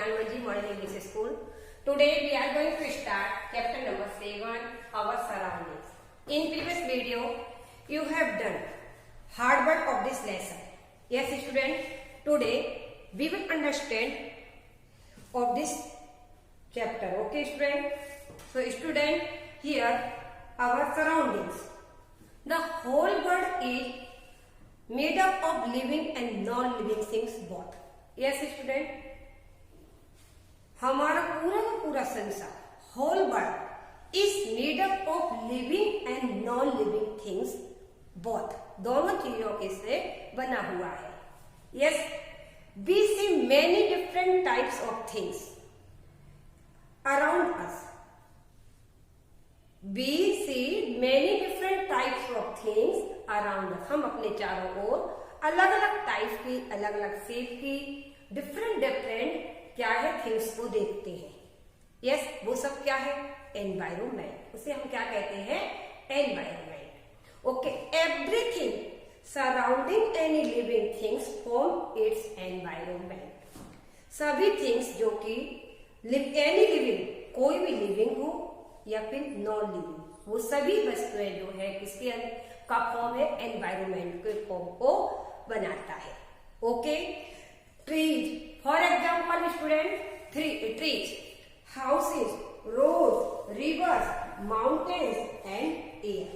Gyan Manji Model English School. Today we are going to start chapter number 7, our surroundings. In previous video, you have done hard work of this lesson. Yes, student. Today we will understand of this chapter. Okay, student. So, student, here our surroundings. The whole world is made up of living and non-living things both. Yes, student. हमारा पूरा का पूरा संसार, whole world is made up of living and non-living things both. दोनों चीजों के से बना हुआ है. Yes, we see many different types of things around us. We see many different types of things around us. हम अपने चारों ओर अलग अलग टाइप की, अलग अलग शेप की, डिफरेंट क्या है थिंग्स को देखते हैं. यस, वो सब क्या है? एनवायरमेंट. उसे हम क्या कहते हैं? Environment. Okay, everything surrounding any living things form its environment. सभी थिंग्स जो कि एनी लिविंग, कोई भी लिविंग हो या फिर नॉन लिविंग, वो सभी वस्तुएं जो है किसके का फॉर्म है? एनवायरमेंट के फॉर्म को बनाता है. Okay, trees for example student, trees, houses, road, rivers, mountains and air.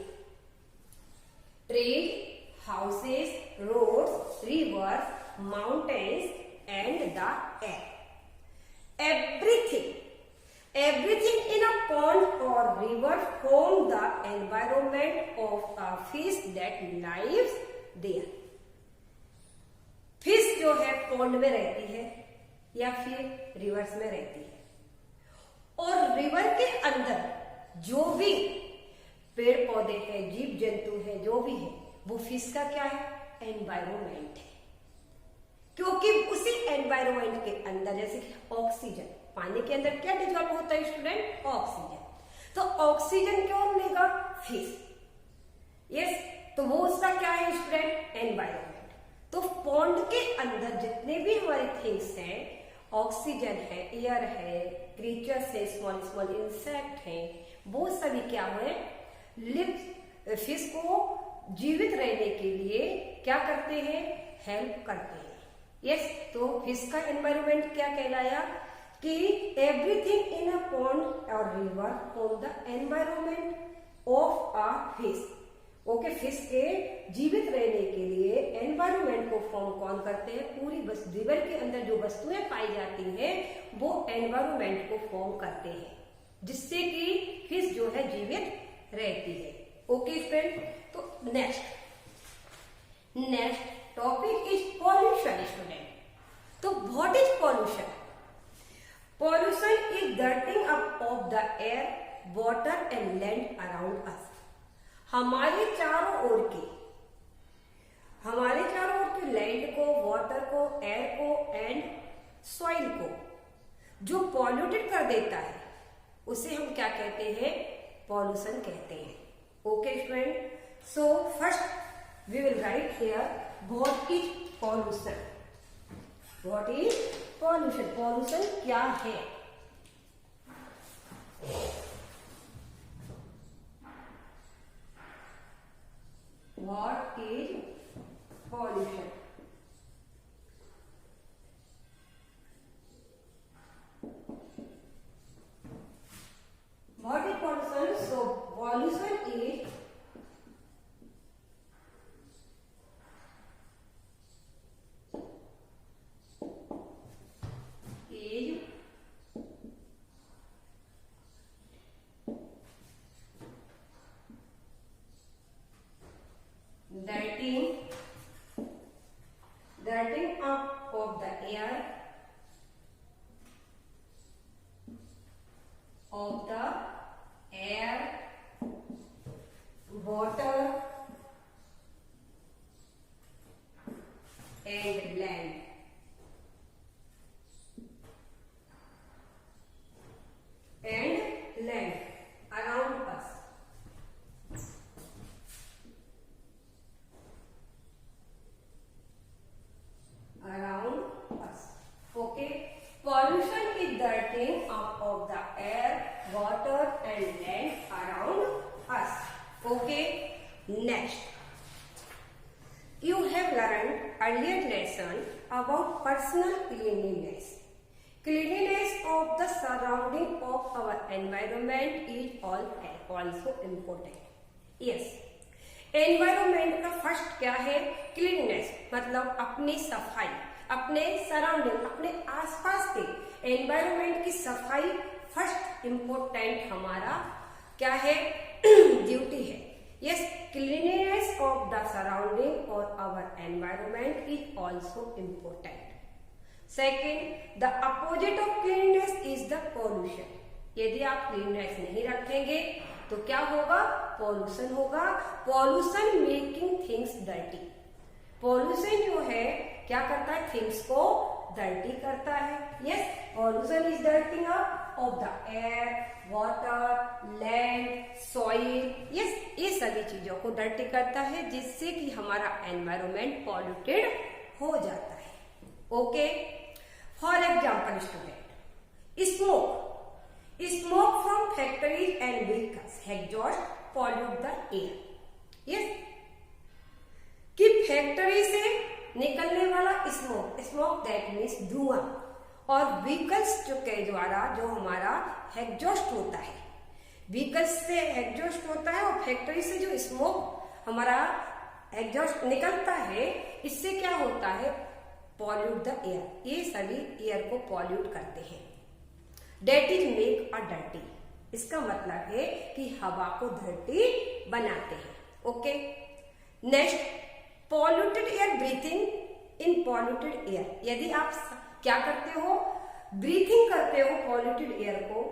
Trees, houses, roads, rivers, mountains and the air. Everything in a pond or river form the environment of a fish that lives there. Fish जो है pond में रहती है या फिर reverse में रहती है, और रिवर के अंदर जो भी पेड़ पौधे हैं, जीव जंतु है, जो भी है, वो फिश का क्या है? एनवायरमेंट है. क्योंकि उसी एनवायरमेंट के अंदर जैसे कि ऑक्सीजन, पानी के अंदर क्या डिजॉल्व होता है स्टूडेंट? ऑक्सीजन. तो ऑक्सीजन क्यों लेगा? फिश. यस, तो वो उसका क्या है स्टूडेंट? एनवायरमेंट. तो पॉन्ड के अंदर जितने भी हमारे थिंग्स हैं, ऑक्सीजन है, एयर है, क्रीचर्स है, स्मॉल स्मॉल इंसेक्ट है, वो सभी क्या है? लिव फिश को जीवित रहने के लिए क्या करते हैं? हेल्प करते हैं. यस, तो फिश का एनवायरमेंट क्या कहलाया? कि एवरीथिंग इन अ पॉन्ड और river form the environment of a fish. Okay, fish के जीवित रहने के लिए एनवायरमेंट को फॉर्म कौन करते हैं? पूरी रिवर के अंदर जो वस्तुएं पाई जाती हैं वो एनवायरमेंट को फॉर्म करते हैं, जिससे कि फिश जो है जीवित रहती है. ओके फ्रेंड, तो next topic is pollution student. तो what is pollution? Pollution is dirting up of the air, water and land around us. हमारे चारों ओर के लैंड को, वाटर को, एयर को एंड सॉइल को जो पॉल्यूटेड कर देता है, उसे हम क्या कहते हैं? पॉल्यूशन कहते हैं. Okay student, so first we will write here what is pollution. What is pollution? Pollution क्या है? What is pollution? What is pollution? So pollution is dirtying up of the air, water and land. Around us. Around us. Okay. Pollution Next, you have learned earlier lesson about personal cleanliness. Cleanliness of the surrounding of our environment is also important. Yes, environment का first क्या है? Cleanness, मतलब अपनी सफाई, अपने surrounding, अपने आसपास के एनवायरमेंट की सफाई फर्स्ट इम्पोर्टेंट हमारा क्या है? ड्यूटी है. Yes, cleanness of the surrounding और our environment is also important. Second, the opposite of cleanness is the pollution. यदि आप क्लीननेस नहीं रखेंगे तो क्या होगा? पॉल्यूशन होगा. Pollution making things dirty. Pollution जो है क्या करता है? थिंग्स को डर्टी करता है. Yes, pollution is dirting up of the air, water, land, soil. Yes, ये सभी चीजों को डर्टी करता है जिससे कि हमारा एनवायरमेंट पॉल्यूटेड हो जाता है. Okay, for example student, smoke from factories and vehicles exhaust pollute the air. Yes, कि फैक्ट्री से निकलने वाला स्मोक दैट मीन्स धुआं, और व्हीकल्स के द्वारा जो हमारा एग्जॉस्ट होता है, व्हीकल्स से एग्जॉस्ट होता है और फैक्ट्री से जो स्मोक हमारा एग्जॉस्ट निकलता है, इससे क्या होता है? Pollute the air. ये सभी एयर को पॉल्यूट करते हैं. That is make a dirty. इसका मतलब है कि हवा को डर्टी बनाते हैं. Okay, next, polluted air, breathing in polluted air. यदि आप क्या करते हो? ब्रीथिंग करते हो पॉल्यूटेड एयर को,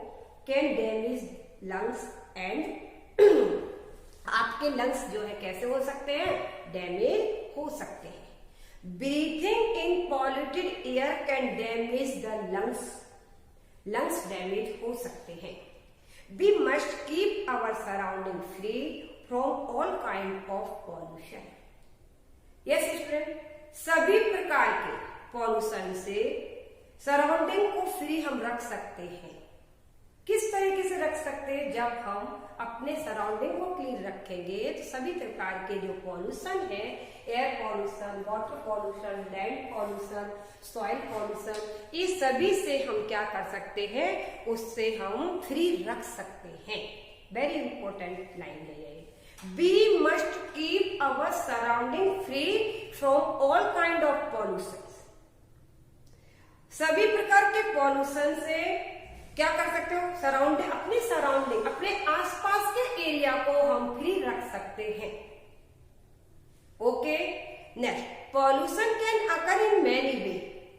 कैन डैमेज लंग्स एंड आपके लंग्स जो है कैसे हो सकते हैं? डैमेज हो सकते हैं. Breathing in polluted air can damage the lungs damage हो सकते हैं. We must keep our surrounding free from all kind of pollution. Yes, student, सभी प्रकार के पॉल्यूशन से सराउंडिंग को फ्री हम रख सकते हैं. किस तरीके से रख सकते हैं? जब हम अपने सराउंडिंग को क्लीन रखेंगे तो सभी प्रकार के जो पॉल्यूशन है, air pollution, water pollution, land pollution, soil pollution, ये सभी से हम क्या कर सकते हैं? उससे हम फ्री रख सकते हैं. वेरी इंपॉर्टेंट लाइन है ये. We must keep our surrounding free from all kind of pollution. सभी प्रकार के पॉल्यूशन से क्या कर सकते हो? सराउंडिंग, अपने आसपास के एरिया को हम फ्री रख सकते हैं. Okay, next, pollution can occur in many way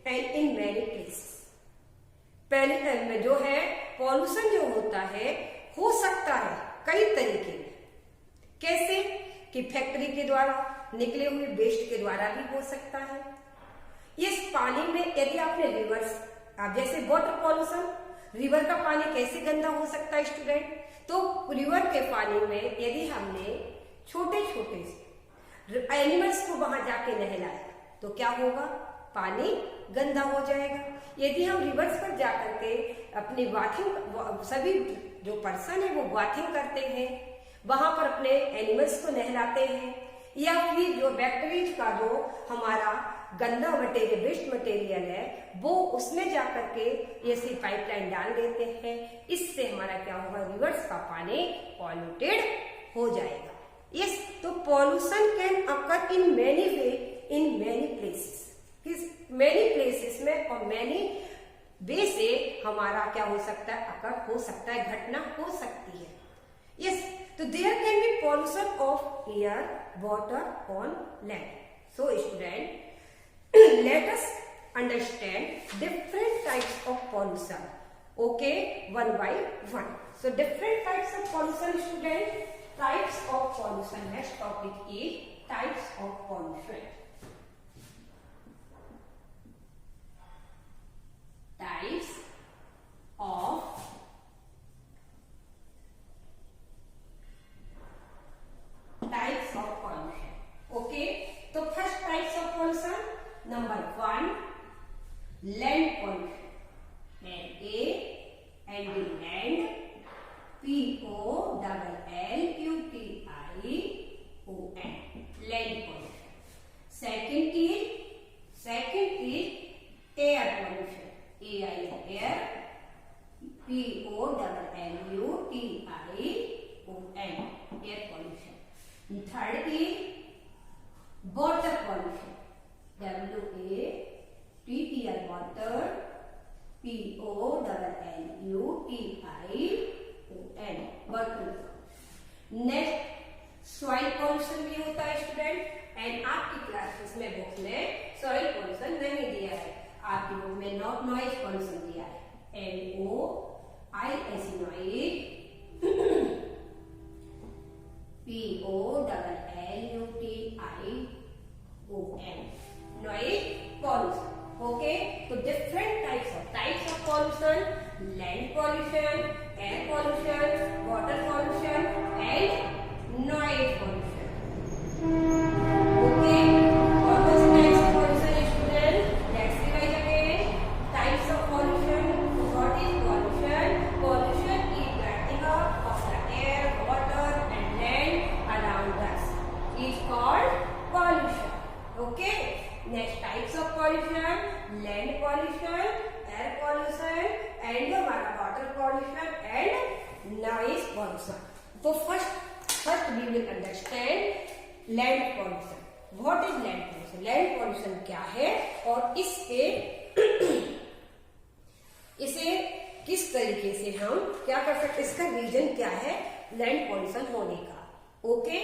and in many places. पहले जो है पॉल्यूशन जो होता है हो सकता है कई तरीके में. कैसे? कि फैक्ट्री के द्वारा, निकले हुए वेस्ट के द्वारा भी हो सकता है. इस पानी में यदि आपने रिवर्स, आप जैसे वाटर पॉल्यूशन, रिवर का पानी कैसे गंदा हो सकता है स्टूडेंट? तो रिवर के पानी में यदि हमने छोटे छोटे एनिमल्स को वहां जाके नहलाया तो क्या होगा? पानी गंदा हो जाएगा. यदि हम रिवर्स पर जाकर के अपनी बाथिंग, सभी जो पर्सन है वो बाथिंग करते हैं, वहां पर अपने एनिमल्स को नहलाते हैं, या फिर जो फैक्ट्रीज का जो हमारा गंदा मटेरियल, वेस्ट मटेरियल है, वो उसमें जाकर के ऐसी पाइपलाइन डाल देते हैं. इससे हमारा क्या होगा? रिवर्स का पानी पॉल्यूटेड हो जाएगा. यस, तो pollution can occur in many way in many places. Many places में और मैनी वे से हमारा क्या हो सकता है? अकर हो सकता है, घटना हो सकती है. यस, तो there can be pollution of air, water on land. So student, let us understand different types of pollution. Okay, one by one. So different types of pollution, student. Types of pollution. Next topic is types of pollution. Types of pollution. Okay, so first types of pollution. Number 1, land pollution. L-A-N-D, land. P-O-L-L-U-T-I-O-N. land pollution. Second is air pollution. AI air, POLLUTION, air pollution. Third is water pollution. WATER, water, POLLUTION, water. Next soil pollution भी होता है student, and आपकी classes में book में soil pollution नहीं दिया है, आपकी बुक में नॉइज पॉल्यूशन दिया है, NOIS, noise, POLLUTION, noise pollution. Okay, तो different types of pollution, land pollution, air pollution, water pollution and noise pollution. Okay, और कौन से टाइप्स ऑफ पॉल्यूशन है student? Let's revise again. Types of pollution. What is pollution? Pollution is blacking out of the air, water and land around us is called pollution. Okay, next types of pollution, land pollution, air pollution and हमारा water pollution and noise pollution. तो first we will understand land pollution. What is land pollution? Land pollution क्या है और इसे किस तरीके से हम क्या कर सकते, इसका रीजन क्या है लैंड पॉल्यूशन होने का. ओके,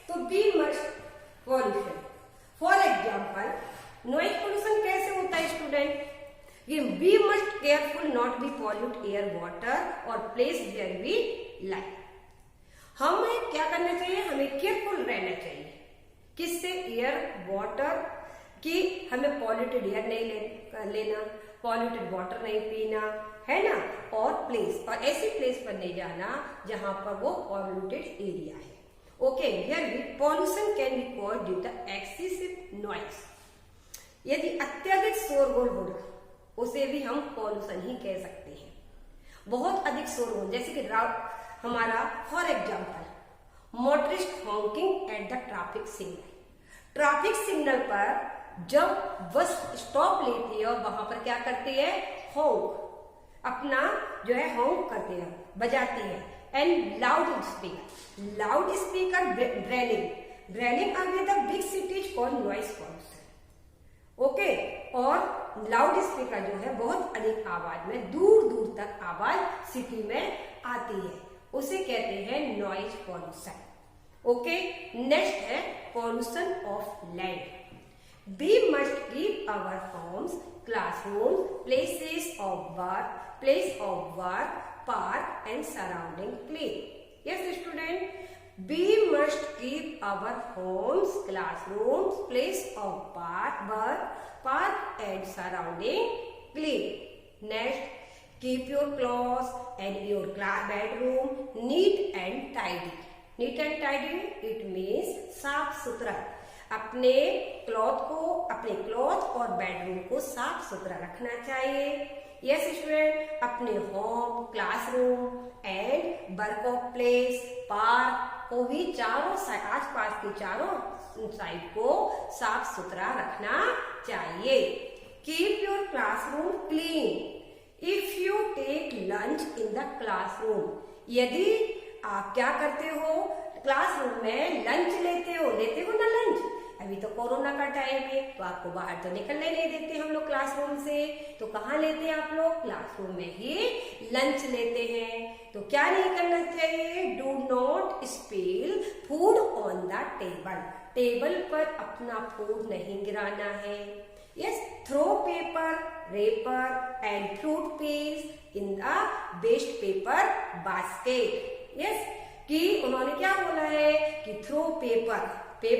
तो be must pollution. For example, noise pollution कैसे होता है स्टूडेंट? ये we must careful not be pollute air, water और प्लेस वेयर वी लाइव. हमें क्या करना चाहिए? हमें केयरफुल रहना चाहिए. किससे? एयर, वाटर की हमें पॉल्यूटेड एयर नहीं लेना, पॉल्यूटेड वाटर नहीं पीना, है ना, और प्लेस, और ऐसी प्लेस पर नहीं जाना जहां पर वो पॉल्यूटेड एरिया है. ओके, हियर भी pollution can be caused due to excessive noise. यदि अत्यधिक शोरगुल हो रहा उसे भी हम पॉल्यूशन ही कह सकते हैं. बहुत अधिक शोरगुल, जैसे कि हमारा for example motorist Hawking at the traffic signal. Traffic signal पर जब बस स्टॉप लेती है और वहां पर क्या करती है? हॉक, अपना जो है हॉक करती है, बजाती है. And loud speaker drilling are the big cities for noise pollution. Okay, और लाउड स्पीकर जो है बहुत अधिक आवाज में, दूर दूर तक आवाज सिटी में आती है, उसे कहते हैं नॉइज पॉल्यूशन. ओके, नेक्स्ट है pollution of land. We must keep our homes, classrooms, place of work, park and surrounding clean. Yes student, we must keep our homes, classrooms, place of work, park and surrounding clean. Next, keep your clothes and your bedroom neat and tidy. Neat and tidy, it means साफ सुथरा. अपने cloth और bedroom को साफ सुथरा रखना चाहिए. Yes student, अपने home, classroom and work of place, park को भी आसपास की चारों साइड को साफ सुथरा रखना चाहिए. Keep your classroom clean. If you take lunch in the classroom, यदि आप क्या करते हो? क्लासरूम में लंच लेते हो ना लंच. अभी तो कोरोना का टाइम है, तो आपको बाहर तो निकलने नहीं देते हम लोग क्लासरूम से, तो कहाँ लेते हैं आप लोग? क्लासरूम में ही लंच लेते हैं. तो क्या नहीं करना चाहिए? Do not spill food on the table पर अपना फूड नहीं गिराना है. Yes, throw paper, wrapper and fruit peels in the waste paper basket. Yes, कि उन्होंने क्या बोला है कि थ्रो पेपर के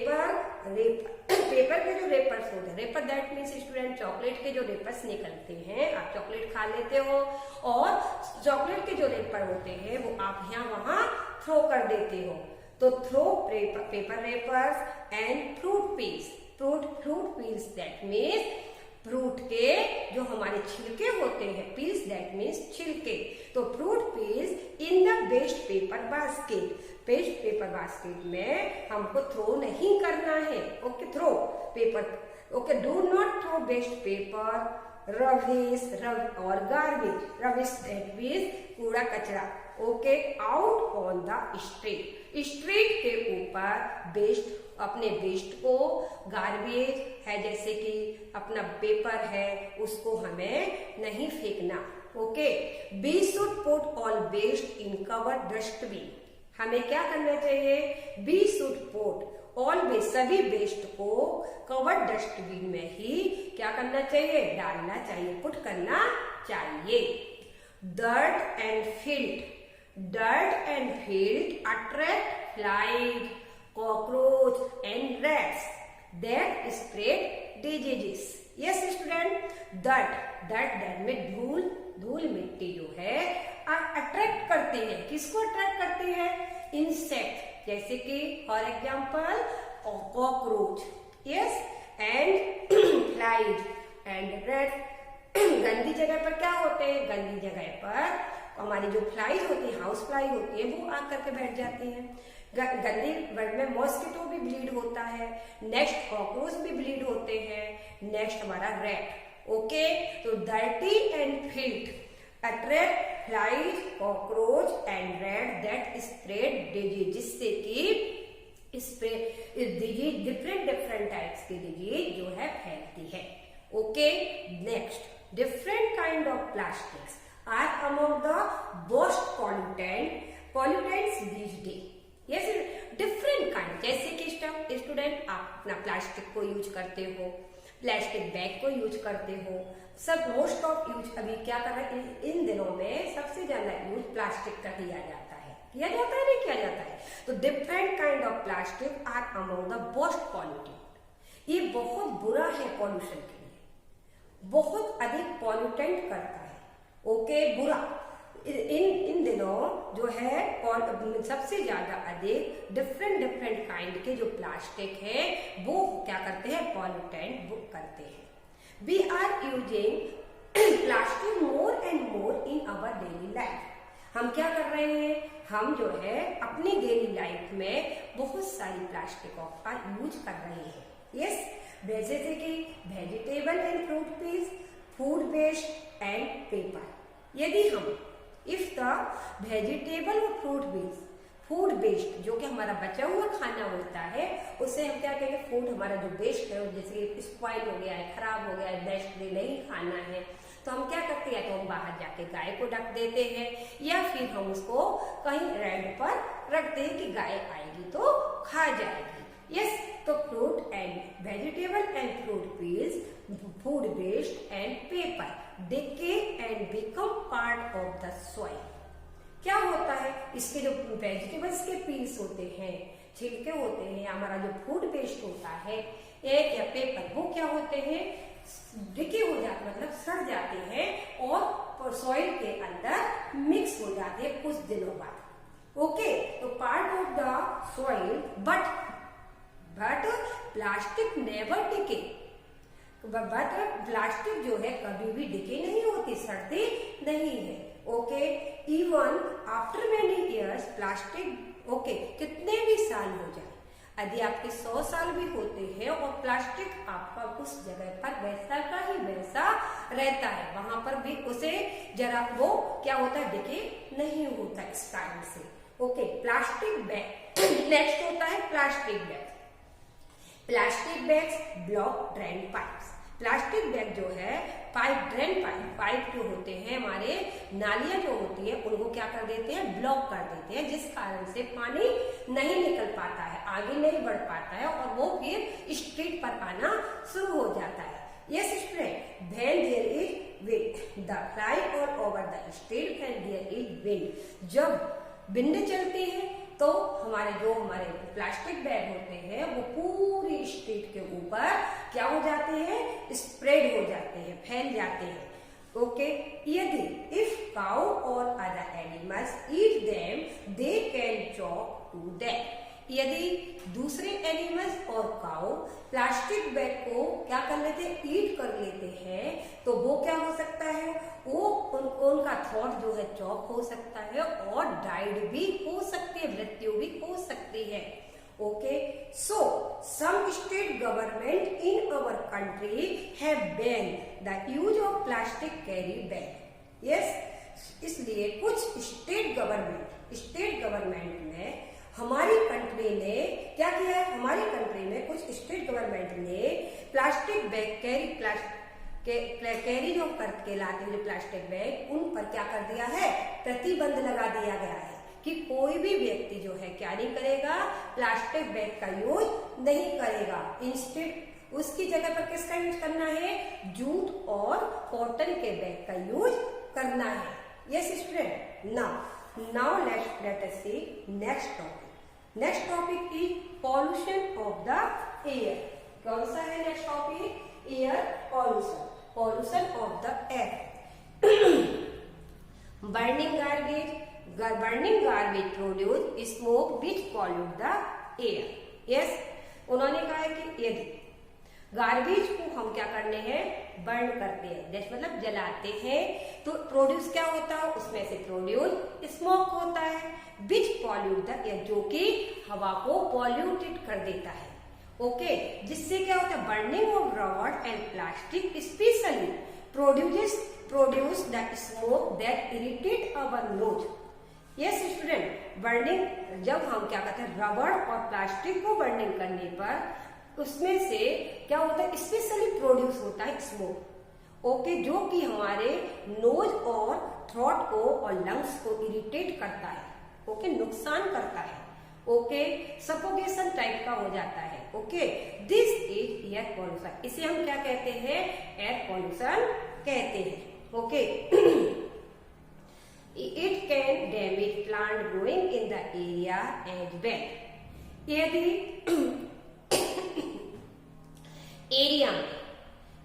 जो रेपर्स होते हैं, रेपर दैट मीन्स स्टूडेंट चॉकलेट के जो रेपर्स निकलते हैं, आप चॉकलेट खा लेते हो और चॉकलेट के जो रेपर होते हैं वो आप यहाँ वहां थ्रो कर देते हो. तो throw paper wrappers and fruit peels that means fruit के जो हमारे छिलके होते हैं, पील्स, दैट मीन्स छिलके, तो fruit peels in the waste paper basket, waste paper basket में हमको थ्रो नहीं करना है। Okay, throw paper, okay, do not throw waste paper, rubbish और गार्बेज, रबिश दैट मीन्स कूड़ा कचरा, okay, out on the street, street के ऊपर वेस्ट, अपने वेस्ट को, गार्बेज है जैसे कि अपना पेपर है उसको हमें नहीं फेंकना। Okay, we should put all waste in cover dustbin, हमें क्या करना चाहिए, we should put all waste, सभी वेस्ट को कवर डस्टबिन में ही क्या करना चाहिए, डालना चाहिए, पुट करना चाहिए। Dirt and filth, dirt and filth attract flies, cockroach and rats that spread diseases. Yes student, dirt में धूल मिट्टी जो है अट्रैक्ट करते हैं, किसको अट्रैक्ट करते हैं, इंसेक्ट, जैसे कि for example cockroach, yes, and flies and rats. गंदी जगह पर क्या होते हैं, गंदी जगह पर हमारी जो फ्लाइज होती है, हाउस फ्लाई होती है, वो आकर के बैठ जाती हैं। गंदी वर्ड में मॉस्किटो भी ब्लीड होता है, नेक्स्ट कॉकरोच भी ब्लीड होते हैं, नेक्स्ट हमारा रैट। ओके, तो dirty and filth attract flies, cockroach and rat that spread disease, जिससे कि स्प्रेड डिजीज, डिफरेंट टाइप्स की डिजीज जो है फैलती है। Okay, next, different kind of plastics are among the worst pollutants these days. Yes, different kind, जैसे कि student आप अपना प्लास्टिक को यूज करते हो, प्लास्टिक बैग को यूज करते हो, सब मोस्ट ऑफ यूज अभी क्या कर रहे हैं, इन दिनों में सबसे ज्यादा यूज प्लास्टिक का किया जाता है, नहीं किया जाता है। तो different kind of plastic are among the worst pollutant, ये बहुत बुरा है पॉल्यूशन के लिए, बहुत अधिक पॉल्यूटेंट करता है। ओके, बुरा, इन दिनों जो है सबसे ज्यादा अधिक डिफरेंट काइंड के जो प्लास्टिक है वो क्या करते हैं, पॉल्यूटेंट वो करते हैं। We are using plastic more and more in our daily life, हम क्या कर रहे हैं, हम जो है अपनी डेली लाइफ में बहुत सारी प्लास्टिकों का यूज कर रहे हैं। यस, जैसे कि vegetable and fruit piece, food waste and paper. यदि हम इफ द वेजिटेबल और फूड वेस्ट जो कि हमारा बचा हुआ खाना होता है, उससे हम क्या कहेंगे, फूड हमारा जो वेस्ट है, जैसे स्पॉइल हो गया है, खराब हो गया है, बेस्ट नहीं खाना है, तो हम क्या करते हैं, तो हम बाहर जाके गाय को ढक देते हैं, या फिर हम उसको कहीं रेंट पर रखते हैं कि गाय आएगी तो खा जाएगी। यस, तो fruit and vegetable and fruit peels, food waste and paper decay and become part of the soil। क्या होता है, इसके जो वेजिटेबल्स के पील्स होते हैं, छिलके होते हैं, हमारा जो फूड वेस्ट होता है एक या पेपर, वो क्या होते हैं, डिके हो जाते, मतलब सड़ जाते हैं और सॉइल के अंदर मिक्स हो जाते हैं कुछ दिनों बाद। ओके, तो part of the soil, but plastic never decay, but plastic जो है कभी भी डिके नहीं होती, सड़ती नहीं है। Okay, even after many years plastic, okay, कितने भी साल हो जाए, यदि आपके 100 साल भी होते हैं और प्लास्टिक आपका उस जगह पर वैसा का ही वैसा रहता है, वहां पर भी उसे जरा वो क्या होता है, डिके नहीं होता इस कारण से। ओके, प्लास्टिक बैग, नेक्स्ट होता है plastic bag. Plastic bags block drain pipes, plastic bag जो है पाइप, ड्रेन पाइप जो होते हैं, हमारे नालियां जो होती है, उनको क्या कर देते हैं, ब्लॉक कर देते हैं, जिस कारण से पानी नहीं निकल पाता है, आगे नहीं बढ़ पाता है और वो फिर स्ट्रीट पर आना शुरू हो जाता है। Yes student, when there is wind the fly all over the street, when there is wind, जब विंड चलती है तो हमारे प्लास्टिक बैग होते हैं वो पूरी स्ट्रीट के ऊपर क्या हो जाते हैं, स्प्रेड हो जाते हैं, फैल जाते हैं। ओके, यदि इफ काउ और other animals eat them they can choke to them, यदि दूसरे एनिमल्स और काऊ प्लास्टिक बैग को क्या कर लेते हैं, ईट कर लेते हैं, तो वो क्या हो सकता है, वो उनका थ्रोट जो है चॉक हो सकता है और डाइड भी हो सकती है, मृत्यु भी हो सकती है। Okay, so some state government in our country have banned the use of plastic carry bag. Yes, इसलिए कुछ स्टेट गवर्नमेंट ने हमारी कंट्री ने क्या किया है, हमारी कंट्री में कुछ स्टेट गवर्नमेंट ने प्लास्टिक बैग कैरी जो करके लाते हैं, जो प्लास्टिक बैग, उन पर क्या कर दिया है, प्रतिबंध लगा दिया गया है कि कोई भी व्यक्ति जो है क्या नहीं करेगा, प्लास्टिक बैग का यूज नहीं करेगा। इंस्टेड उसकी जगह पर किसका यूज करना है, जूट और कॉटन के बैग का यूज करना है। Yes student, now let us see next topic. Next topic is pollution of the air. कौन सा है next topic, air pollution of the air. Burning garbage produce smoke which pollute the air. Yes, उन्होंने कहा है कि यदि garbage को हम क्या करने हैं, बर्न करते हैं, जैसे मतलब जलाते हैं, तो प्रोड्यूस क्या होता है, उसमें से प्रोड्यूस स्मोक होता है, विच पॉल्यूट द एयर, जो कि हवा को पॉल्यूटेड कर देता है। ओके, जिससे क्या होता है, burning of rubber and plastic specially produce the smoke that irritate our knows. Yes student, burning जब हम क्या कहते हैं, रबर और प्लास्टिक को बर्निंग करने पर उसमें से क्या होता है, स्पेशली प्रोड्यूस होता है स्मोक। ओके, जो कि हमारे नोज और थ्रोट को और लंग्स को इरिटेट करता है, ओके, नुकसान करता है, ओके, सफोकेशन टाइप का हो जाता है। Okay, this is air pollution, इसे हम क्या कहते हैं, एयर पॉल्यूशन कहते हैं। Okay, it can damage plant growing in the area as well. यदि एरिया में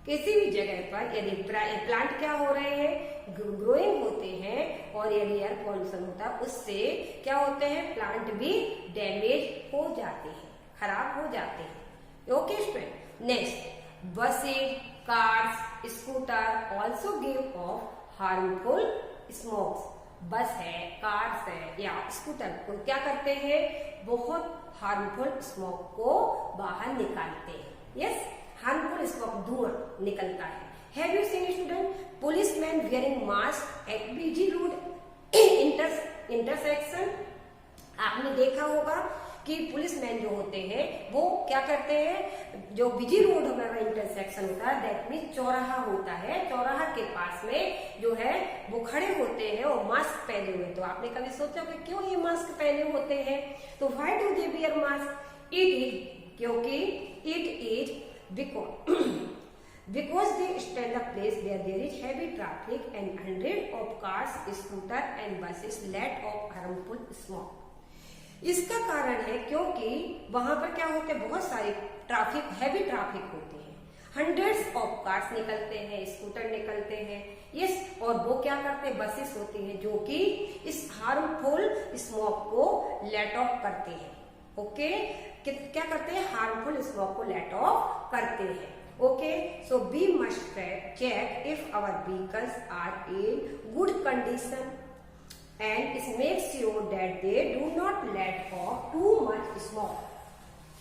किसी भी जगह पर यदि प्लांट क्या हो रहे हैं, ग्रोइंग होते हैं, और यदि एयर पॉल्यूशन होता है, उससे क्या होते हैं, प्लांट भी डैमेज हो जाते हैं, खराब हो जाते हैं। Okay student, next, buses, cars, scooter also give of harmful smokes. बस है, कार्स है या स्कूटर को क्या करते हैं, बहुत हार्मफुल स्मोक को बाहर निकालते हैं। यस, हार्मफुल स्मोक धुआं निकलता है। Have you seen student policeman wearing mask at busy road intersection? आपने देखा होगा कि पुलिसमैन जो होते हैं वो क्या करते हैं, जो बीजी रोड हमारा इंटरसेक्शन होता है, दैट मीन चौराहा होता है, चौराहा के पास में जो है वो खड़े होते हैं और मास्क पहने हुए। तो आपने कभी सोचा कि क्यों ये मास्क पहने होते हैं, तो why do they wear mask? क्योंकि it is because they stand a place where there is heavy traffic and hundreds of cars, scooter and buses let off harmful smoke. इसका कारण है क्योंकि वहां पर क्या होते हैं, बहुत सारी ट्रैफिक, हैवी ट्रैफिक होती है, हंड्रेड्स ऑफ कार्स निकलते हैं, स्कूटर निकलते हैं। यस, और वो क्या करते हैं, बसेस होती हैं जो कि इस हार्मफुल स्मोक को लेट ऑफ करते हैं। ओके, क्या करते हैं, हार्मफुल स्मोक को लेट ऑफ करते हैं। Okay, so we must check if our vehicles are in good condition and it makes sure that they do not let off too much smoke.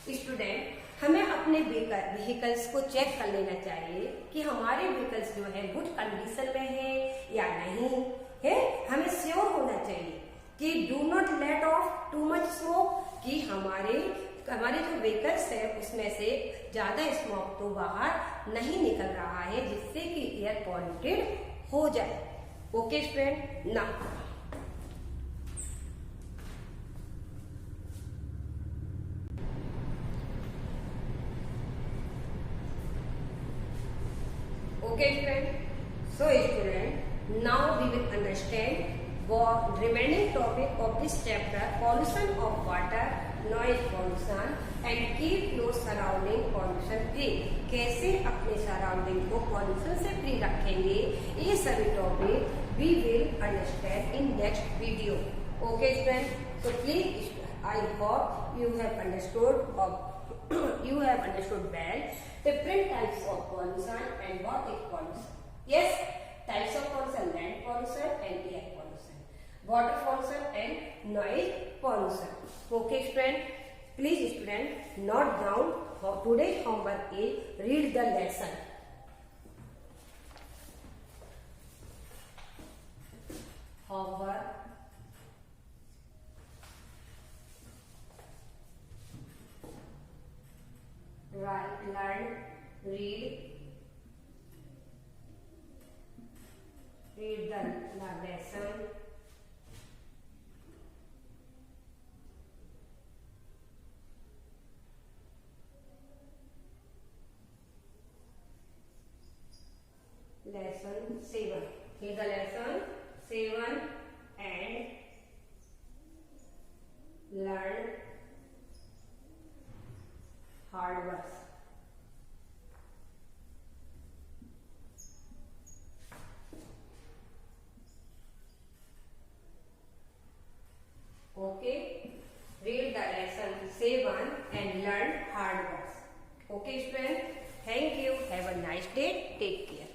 Student, हमें अपने vehicles को check कर लेना चाहिए कि हमारे व्हीकल्स जो है गुड कंडीशन में है या नहीं है। हमें श्योर होना चाहिए कि do not let of too much smoke, कि हमारे जो व्हीकल्स है उसमें से ज्यादा स्मोक तो बाहर नहीं निकल रहा है, जिससे कि एयर पॉल्यूटेड हो जाए। ओके स्टूडेंट, ना Okay student, so student, now we will understand what remaining topic of this chapter, pollution of water, noise pollution and keep your surrounding pollution free. कैसे अपने सराउंडिंग को पॉल्यूशन से free रखेंगे, ये सभी topic we will understand in next video. Okay student, so please I hope you have understood you have understood well different types of pollution and what is pollution. Yes, types of pollution: land pollution and air pollution, water pollution and noise pollution. Okay, student. Please, student, note down. Today's homework is read the lesson. Homework. Write, learn, read the lesson. Lesson 7. Here's the lesson 7 and learn hard words. Okay, read the lesson 7 and learn hard words. Okay, students, thank you. Have a nice day. Take care.